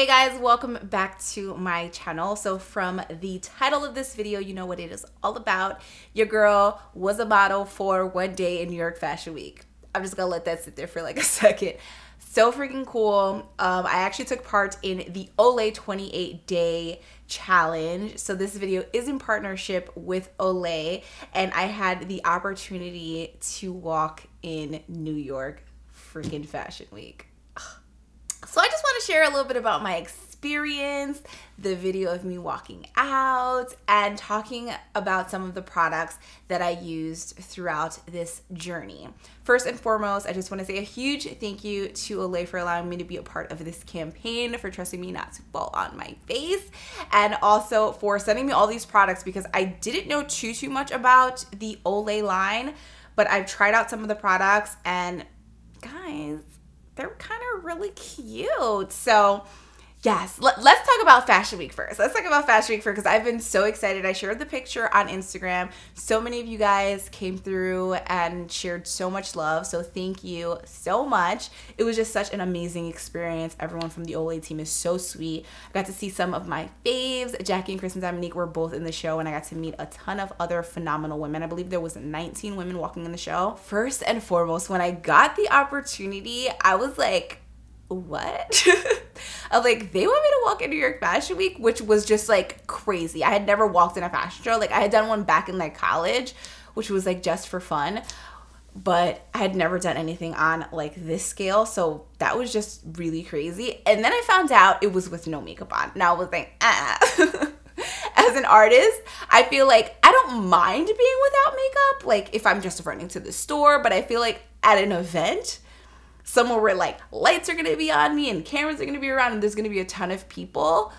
Hey guys, welcome back to my channel. So from the title of this video, you know what it is all about. Your girl was a model for one day in New York Fashion Week. I'm just gonna let that sit there for like a second. So freaking cool. I actually took part in the Olay 28-day challenge. So this video is in partnership with Olay, and I had the opportunity to walk in New York freaking Fashion Week. So I just want to share a little bit about my experience, the video of me walking out, and talking about some of the products that I used throughout this journey. First and foremost, I just want to say a huge thank you to Olay for allowing me to be a part of this campaign, for trusting me not to fall on my face, and also for sending me all these products, because I didn't know too much about the Olay line, but I've tried out some of the products and guys, they're kind of really cute. So yes, let's talk about Fashion Week first. Let's talk about Fashion Week first because I've been so excited. I shared the picture on Instagram. So many of you guys came through and shared so much love. So thank you so much. It was just such an amazing experience. Everyone from the Olay team is so sweet. I got to see some of my faves. Jackie and Chris and Dominique were both in the show, and I got to meet a ton of other phenomenal women. I believe there was 19 women walking in the show. First and foremost, when I got the opportunity, I was like, what? I'm like, they want me to walk in New York Fashion Week, which was just like crazy. I had never walked in a fashion show. Like I had done one back in like college, which was like just for fun, but I had never done anything on like this scale. So that was just really crazy. And then I found out it was with no makeup on. Now I was like, As an artist, I feel like I don't mind being without makeup, like if I'm just running to the store, but I feel like at an event, somewhere where like lights are gonna be on me and cameras are gonna be around and there's gonna be a ton of people,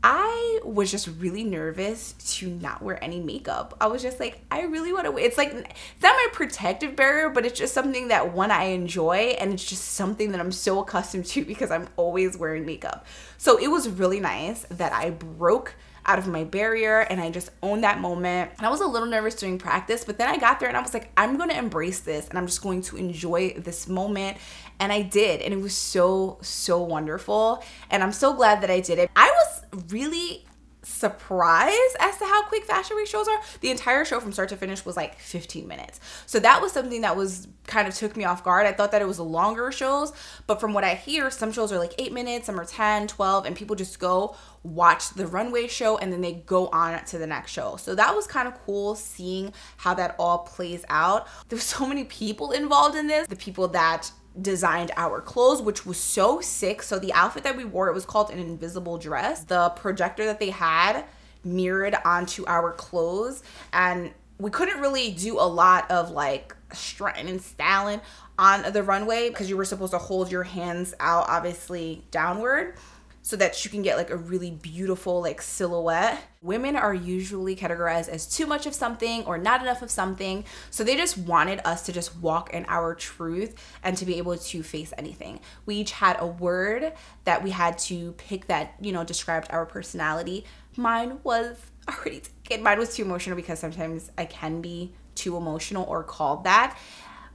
I was just really nervous to not wear any makeup. I was just like, I really want to wear, it's like, it's not my protective barrier, but it's just something that one, I enjoy, and it's just something that I'm so accustomed to because I'm always wearing makeup. So it was really nice that I broke out of my barrier and I just owned that moment. And I was a little nervous during practice, but then I got there and I was like, I'm gonna embrace this and I'm just going to enjoy this moment. And I did, and it was so wonderful. And I'm so glad that I did it. I was really surprised as to how quick Fashion Week shows are. The entire show from start to finish was like 15 minutes. So that was something that was kind of took me off guard. I thought that it was longer shows, but from what I hear, some shows are like 8 minutes, some are 10, 12, and people just go watch the runway show and then they go on to the next show. So that was kind of cool seeing how that all plays out. There were so many people involved in this. The people that designed our clothes, which was so sick. So the outfit that we wore, it was called an invisible dress. The projector that they had mirrored onto our clothes, and we couldn't really do a lot of like strutting and styling on the runway because you were supposed to hold your hands out obviously downward so that you can get like a really beautiful like silhouette. Women are usually categorized as too much of something or not enough of something. So they just wanted us to just walk in our truth and to be able to face anything. We each had a word that we had to pick that, you know, described our personality. Mine was already taken. Mine was too emotional because sometimes I can be too emotional or called that.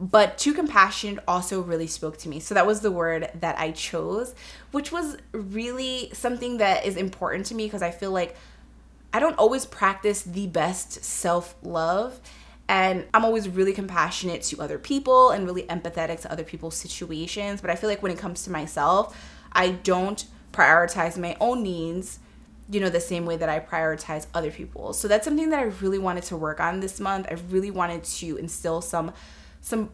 But too compassionate also really spoke to me. So that was the word that I chose, which was really something that is important to me because I feel like I don't always practice the best self-love. And I'm always really compassionate to other people and really empathetic to other people's situations. But I feel like when it comes to myself, I don't prioritize my own needs, you know, the same way that I prioritize other people. So that's something that I really wanted to work on this month. I really wanted to instill some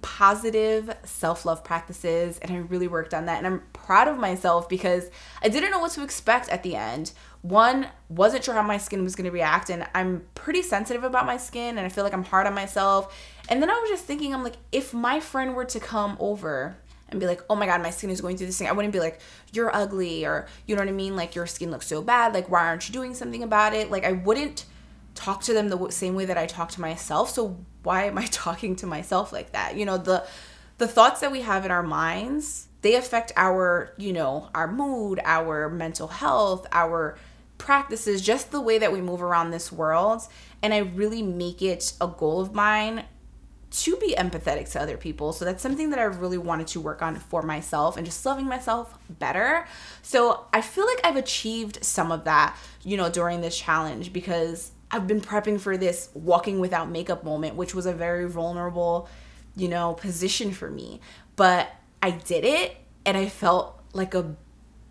positive self-love practices, and I really worked on that, and I'm proud of myself because I didn't know what to expect at the end. One, wasn't sure how my skin was going to react, and I'm pretty sensitive about my skin and I feel like I'm hard on myself. And then I was just thinking, I'm like, if my friend were to come over and be like, oh my god, my skin is going through this thing, I wouldn't be like, you're ugly, or you know what I mean, like your skin looks so bad, like why aren't you doing something about it? Like I wouldn't talk to them the same way that I talk to myself. So why am I talking to myself like that? You know, the thoughts that we have in our minds, they affect our, you know, our mood, our mental health, our practices, just the way that we move around this world. And I really make it a goal of mine to be empathetic to other people. So that's something that I really wanted to work on for myself and just loving myself better. So I feel like I've achieved some of that, you know, during this challenge, because I've been prepping for this walking without makeup moment, which was a very vulnerable, you know, position for me. But I did it and I felt like a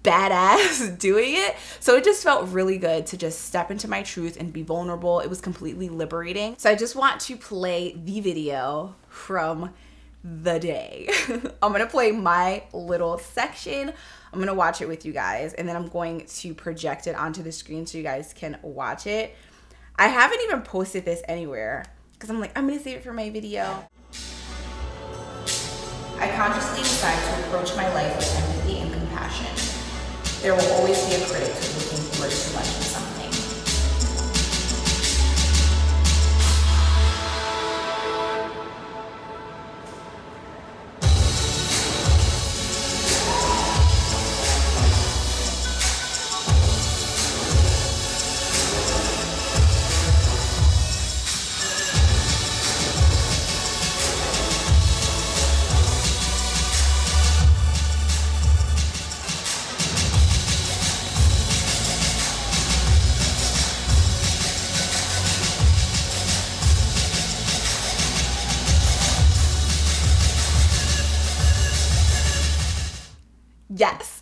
badass doing it. So it just felt really good to just step into my truth and be vulnerable. It was completely liberating. So I just want to play the video from the day. I'm gonna play my little section. I'm gonna watch it with you guys, and then I'm going to project it onto the screen so you guys can watch it. I haven't even posted this anywhere because I'm like, I'm gonna save it for my video. I consciously decide to approach my life with empathy and compassion. There will always be a critic looking for too much in something. Yes.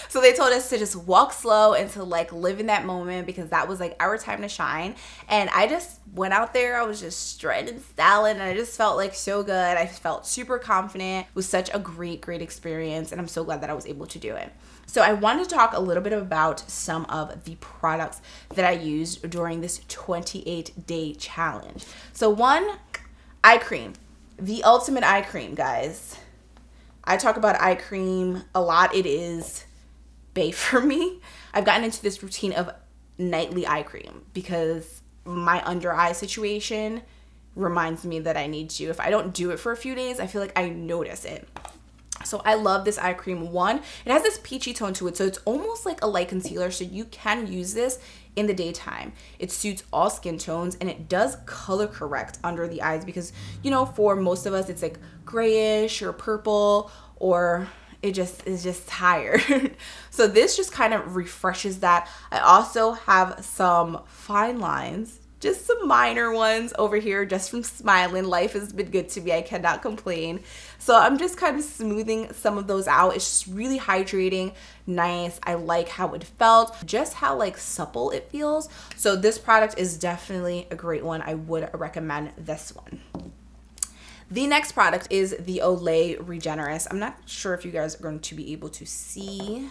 So they told us to just walk slow and to like live in that moment, because that was like our time to shine. And I just went out there. I was just strutting and styling, and I just felt like so good. I felt super confident. It was such a great experience, and I'm so glad that I was able to do it. So I wanted to talk a little bit about some of the products that I used during this 28-day challenge. So one, eye cream. The ultimate eye cream, guys. I talk about eye cream a lot. It is bae for me. I've gotten into this routine of nightly eye cream because my under eye situation reminds me that I need to. If I don't do it for a few days, I feel like I notice it. So I love this eye cream. One, it has this peachy tone to it, so it's almost like a light concealer, so you can use this in the daytime. It suits all skin tones, and it does color correct under the eyes, because, you know, for most of us it's like grayish or purple, or it just is just tired. So this just kind of refreshes that. I also have some fine lines, just some minor ones over here just from smiling. Life has been good to me. I cannot complain. So I'm just kind of smoothing some of those out. It's just really hydrating, nice. I like how it felt, just how like supple it feels. So this product is definitely a great one. I would recommend this one. The next product is the Olay Regenerist. I'm not sure if you guys are going to be able to see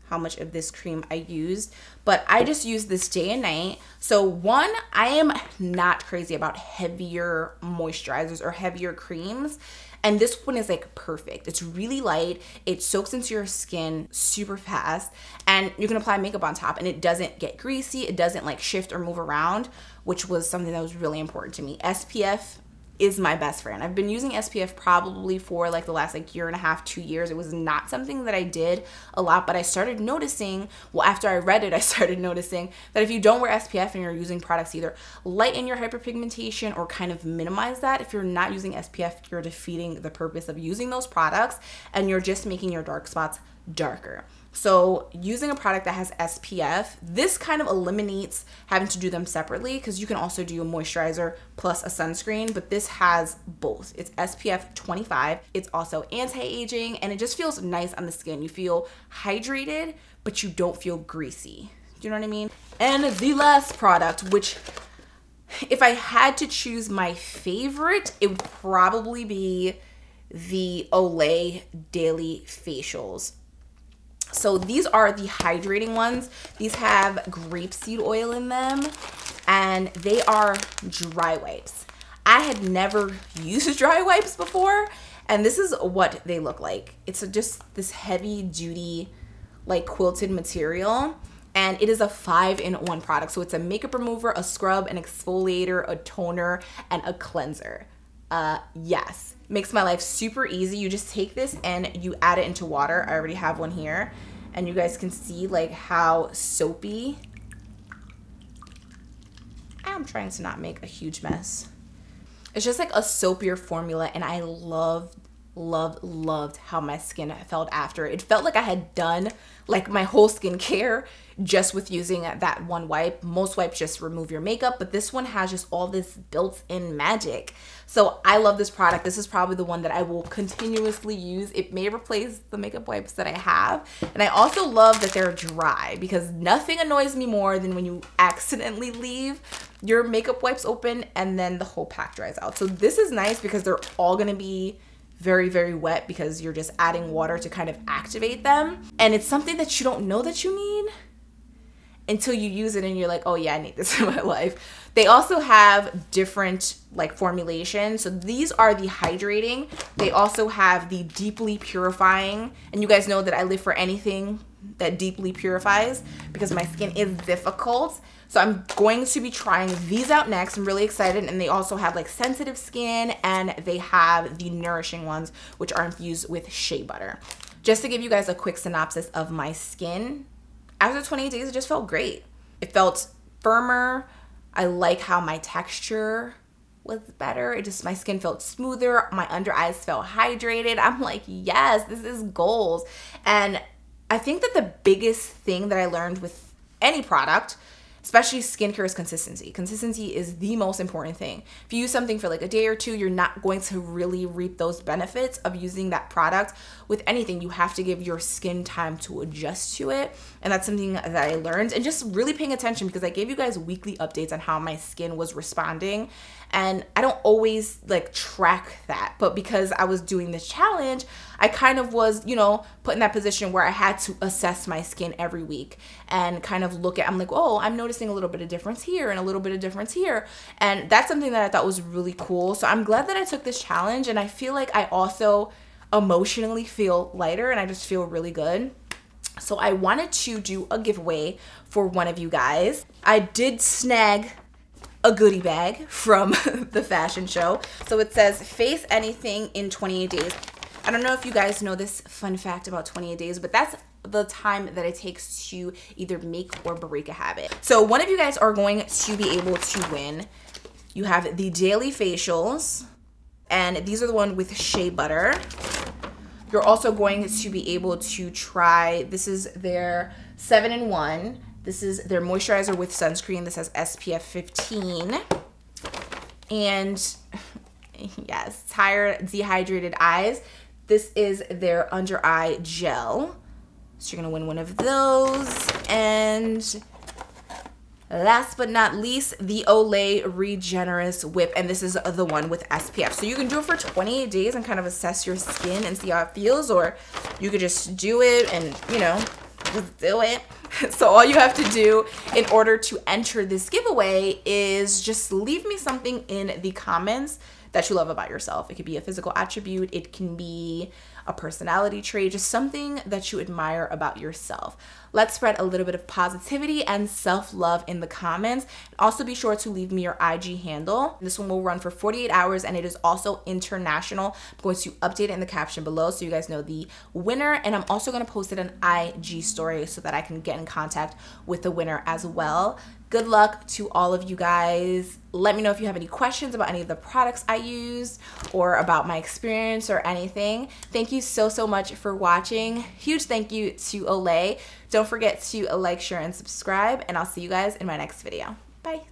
how much of this cream I used, but I just use this day and night. So one, I am not crazy about heavier moisturizers or heavier creams, and this one is like perfect. It's really light, it soaks into your skin super fast, and you can apply makeup on top and it doesn't get greasy, it doesn't like shift or move around, which was something that was really important to me. SPF is my best friend. I've been using SPF probably for like the last like year and a half, 2 years. It was not something that I did a lot, but I started noticing, well, after I read it, I started noticing that if you don't wear SPF and you're using products, either lighten your hyperpigmentation or kind of minimize that. If you're not using SPF, you're defeating the purpose of using those products, and you're just making your dark spots darker. So using a product that has SPF, this kind of eliminates having to do them separately, because you can also do a moisturizer plus a sunscreen, but this has both. It's SPF 25. It's also anti-aging, and it just feels nice on the skin. You feel hydrated, but you don't feel greasy. Do you know what I mean? And the last product, which if I had to choose my favorite, it would probably be the Olay Daily Facials. So these are the hydrating ones. These have grapeseed oil in them, and they are dry wipes. I had never used dry wipes before, and this is what they look like. It's just this heavy duty, like quilted material, and it is a 5-in-1 product. So it's a makeup remover, a scrub, an exfoliator, a toner, and a cleanser. Yes. Makes my life super easy. You just take this and you add it into water. I already have one here, and you guys can see like how soapy. I'm trying to not make a huge mess. It's just like a soapier formula, and I loved how my skin felt after. It felt like I had done like my whole skincare just with using that one wipe. Most wipes just remove your makeup, but this one has just all this built-in magic. So I love this product. This is probably the one that I will continuously use. It may replace the makeup wipes that I have. And I also love that they're dry, because nothing annoys me more than when you accidentally leave your makeup wipes open and then the whole pack dries out. So this is nice because they're all gonna be very, very wet because you're just adding water to kind of activate them. And it's something that you don't know that you need until you use it and you're like, oh yeah, I need this in my life. They also have different like formulations. So these are the hydrating. They also have the deeply purifying. And you guys know that I live for anything that deeply purifies because my skin is difficult. So I'm going to be trying these out next. I'm really excited. And they also have like sensitive skin, and they have the nourishing ones, which are infused with shea butter. Just to give you guys a quick synopsis of my skin, after 28 days, it just felt great. It felt firmer. I like how my texture was better. My skin felt smoother. My under eyes felt hydrated. I'm like, yes, this is goals. And I think that the biggest thing that I learned with any product, especially skincare, is consistency. Consistency is the most important thing. If you use something for like a day or two, you're not going to really reap those benefits of using that product. With anything, you have to give your skin time to adjust to it. And that's something that I learned. And just really paying attention, because I gave you guys weekly updates on how my skin was responding. And I don't always like track that, but because I was doing this challenge, I kind of was, you know, put in that position where I had to assess my skin every week and kind of look at, I'm like, oh, I'm noticing a little bit of difference here and a little bit of difference here. And that's something that I thought was really cool. So I'm glad that I took this challenge, and I feel like I also emotionally feel lighter, and I just feel really good. So I wanted to do a giveaway for one of you guys. I did snag a goodie bag from the fashion show. So it says face anything in 28 days. I don't know if you guys know this fun fact about 28 days, but that's the time that it takes to either make or break a habit. So one of you guys are going to be able to win. You have the daily facials, and these are the one with shea butter. You're also going to be able to try, this is their 7-in-1. This is their moisturizer with sunscreen. This has SPF 15. And yes, tired, dehydrated eyes. This is their under eye gel. So you're gonna win one of those. And last but not least, the Olay Regenerous Whip. And this is the one with SPF. So you can do it for 28 days and kind of assess your skin and see how it feels. Or you could just do it and, you know, just do it. So all you have to do in order to enter this giveaway is just leave me something in the comments that you love about yourself. It could be a physical attribute. It can be a personality trait, just something that you admire about yourself. Let's spread a little bit of positivity and self-love in the comments. Also be sure to leave me your IG handle. This one will run for 48 hours, and it is also international. I'm going to update it in the caption below so you guys know the winner, and I'm also going to post it on IG story so that I can get in contact with the winner as well. Good luck to all of you guys. Let me know if you have any questions about any of the products I used or about my experience or anything. Thank you so much for watching. Huge thank you to Olay. Don't forget to like, share, and subscribe, and I'll see you guys in my next video. Bye.